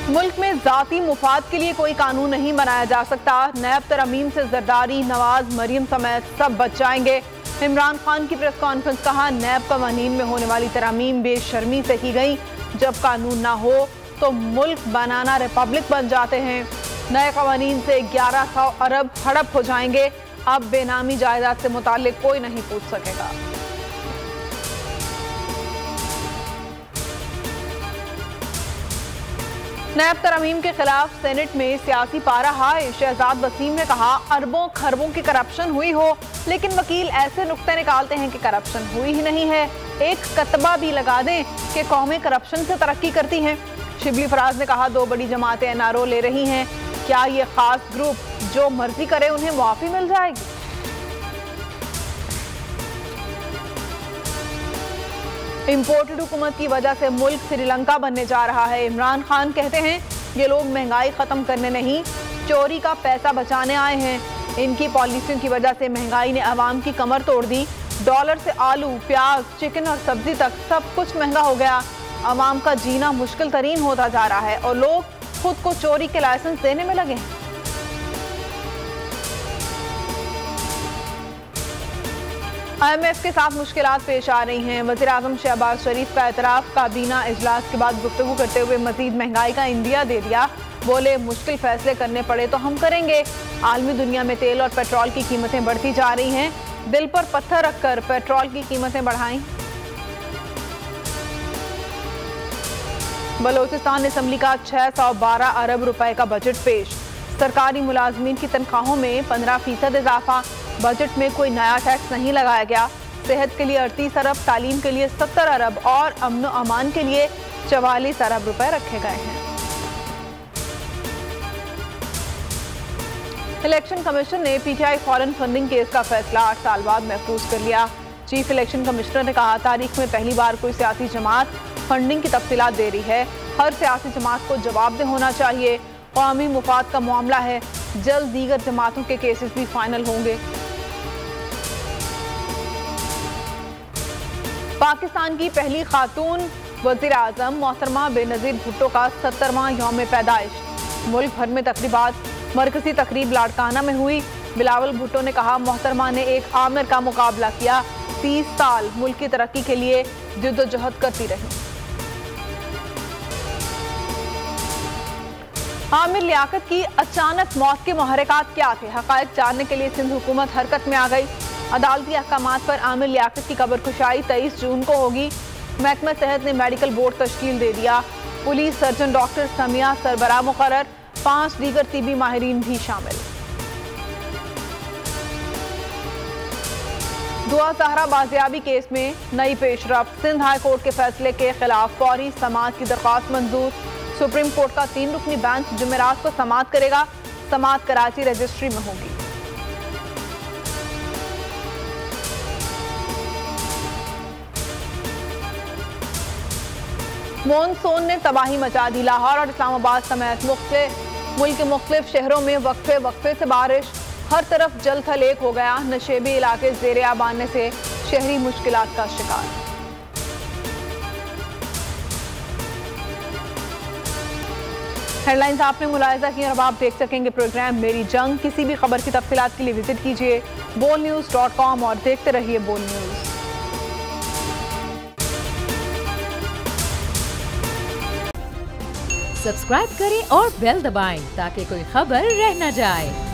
मुल्क में जाती मुफाद के लिए कोई कानून नहीं बनाया जा सकता। नैब तरमीम से जरदारी, नवाज, मरियम समेत सब बच जाएंगे। इमरान खान की प्रेस कॉन्फ्रेंस, कहा नैब कवानीन में होने वाली तरमीम बेशर्मी से की गई। जब कानून ना हो तो मुल्क बनाना रिपब्लिक बन जाते हैं। नए कवानीन से 1100 अरब हड़प हो जाएंगे। अब बेनामी जायदाद से मुताल्लिक कोई नहीं पूछ सकेगा। नैब तरमीम के खिलाफ सेनेट में सियासी पारा हाय। शहजाद वसीम ने कहा अरबों खरबों की करप्शन हुई हो, लेकिन वकील ऐसे नुक्ते निकालते हैं कि करप्शन हुई ही नहीं है। एक कतबा भी लगा दें कि कौमें करप्शन से तरक्की करती हैं। शिबली फराज ने कहा 2 बड़ी जमातें एनआरओ ले रही हैं। क्या ये खास ग्रुप जो मर्जी करे उन्हें मुआफी मिल जाएगी? इम्पोर्टेड हुकूमत की वजह से मुल्क श्रीलंका बनने जा रहा है। इमरान खान कहते हैं ये लोग महंगाई खत्म करने नहीं, चोरी का पैसा बचाने आए हैं। इनकी पॉलिसियों की वजह से महंगाई ने आवाम की कमर तोड़ दी। डॉलर से आलू, प्याज, चिकन और सब्जी तक सब कुछ महंगा हो गया। आवाम का जीना मुश्किल तरीन होता जा रहा है और लोग खुद को चोरी के लाइसेंस देने में लगे हैं। IMF के साथ मुश्किलात पेश आ रही हैं। वज़ीर-ए-आज़म शहबाज शरीफ का एतराफ़, काबीना इजलास के बाद गुफ्तगू करते हुए मज़ीद महंगाई का इंदिया दे दिया। बोले मुश्किल फैसले करने पड़े तो हम करेंगे। आलमी दुनिया में तेल और पेट्रोल की कीमतें बढ़ती जा रही हैं। दिल पर पत्थर रखकर पेट्रोल की कीमतें बढ़ाएं। बलोचिस्तान असम्बली का 612 अरब रुपए का बजट पेश। सरकारी मुलाजमीन की तनख्वाहों में 15% इजाफा। बजट में कोई नया टैक्स नहीं लगाया गया। सेहत के लिए 38 अरब, तालीम के लिए 70 अरब और अमन व अमान के लिए 44 अरब रुपए रखे गए हैं। इलेक्शन कमीशन ने PTI फॉरेन फंडिंग केस का फैसला 8 साल बाद महफूज कर लिया। चीफ इलेक्शन कमिश्नर ने कहा तारीख में पहली बार कोई सियासी जमात फंडिंग की तफसीलात दे रही है। हर सियासी जमात को जवाबदेह होना चाहिए। कौमी मुफाद का मामला है। जल्द दीगर जमातों के केसेस भी फाइनल होंगे। पाकिस्तान की पहली खातून वज़ीर-ए-आज़म मोहतरमा बेनज़ीर भुट्टो का 70वां यौम पैदाइश। मुल्क भर में तकरीबात। मरकजी तकरीब लाड़काना में हुई। बिलावल भुट्टो ने कहा मोहतरमा ने एक आमिर का मुकाबला किया। 30 साल मुल्क की तरक्की के लिए जिद्दोजहद करती रही। आमिर लियाकत की अचानक मौत के मुहर्रिकात क्या थे? हक़ाइक़ जानने के लिए सिंध हुकूमत हरकत में आ गई। अदालती अहकामात पर आमिर लियाकत की कब्रकुशाई 23 जून को होगी। महकमा सेहत ने मेडिकल बोर्ड तश्कील दे दिया। पुलिस सर्जन डॉक्टर समिया सरबराह मुकर्रर। 5 दीगर तिबी माहिरीन भी शामिल। दुआ ज़हरा बाजियाबी केस में नई पेशरफ्त। सिंध हाई कोर्ट के फैसले के खिलाफ फौरी समाअत की दरख्वास्त मंजूर। सुप्रीम कोर्ट का 3 रुकनी बेंच जुमेरात को समाअत करेगा। समाअत कराची रजिस्ट्री में होगी। मॉनसून ने तबाही मचा दी। लाहौर और इस्लामाबाद समेत मुल्क के मुख्तलिफ शहरों में वक्फे से बारिश। हर तरफ जल थल एक हो गया। नशेबी इलाके ज़ेरे आब आने से शहरी मुश्किलात का शिकार। हेडलाइंस आपने मुलाहिजा की और अब आप देख सकेंगे प्रोग्राम मेरी जंग। किसी भी खबर की तफसीलात के लिए विजिट कीजिए bolnews.com और देखते रहिए बोल न्यूज। सब्सक्राइब करें और बेल दबाएं ताकि कोई खबर रह न जाए।